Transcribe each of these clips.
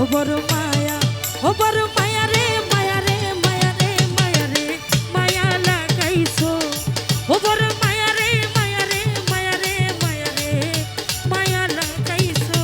ও বড় মায়া, ও বড় মায়া রে মায়া রে মায়া রে মায়া রে মায়া লাগাইছো। ও বড় মায়া রে মায়া রে মায়া রে মায়া রে মায়া লাগাইছো।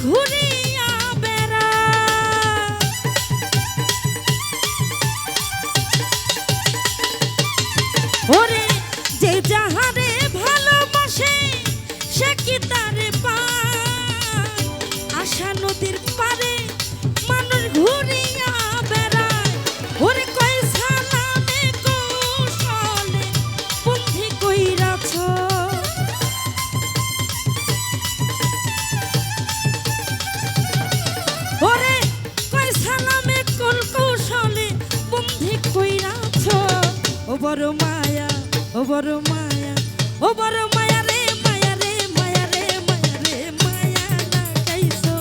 ঘুরিয়া বেড়ায় ওরে যে যাহারে ভালোবাসে সে কি তারে পায়। আশা নদীর পারে মানুষ ঘুরিয়া বেড়ায় ওরে কয় সালামে কৌশলে বুদ্ধি কইরাছ। ওরে কয় সালামে কোন কৌশলে বন্ধি কইরাছ। ও বড় মায়া, ও বড় মায়া, ও বড় মায়া রে মায়া রে মায়া রে মায়া রে মায়া লাগাইছো।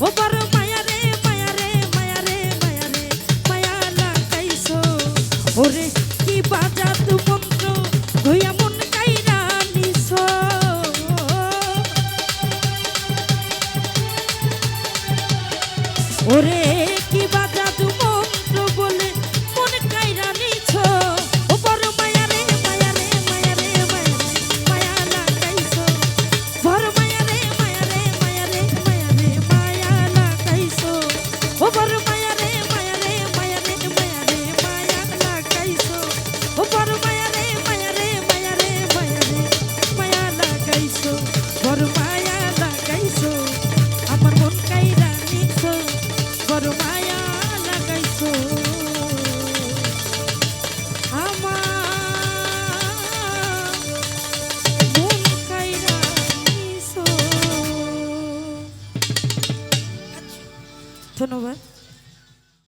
ও বড় মায়া রে মায়া রে মায়া রে মায়া রে মায়া লাগাইছো। ওরে কি বাজাদু মন্ত্র ধইয়া মন কাইরা নিছো। ওরে কি বাজাদু মন্ত্র বলে মন কাইরা নিছো। ও বড় মায়া রে মায়া রে মায়া রে মায়া রে মায়া লাগাইছো। বড় মায়া রে মায়া রে মায়া রে মায়া রে মায়া লাগাইছো। ও বড় মায়া রে মায়া রে মায়া রে মায়া রে মায়া লাগাইছো। ও বড় মায়া রে মায়া রে মায়া রে মায়া রে মায়া লাগাইছো। বড় মায়া লাগাইছো আমার মন কাইরা নিছো। বড় মায়া লাগাইছো আমার মন কাইরা নিছো। ধন্যবাদ।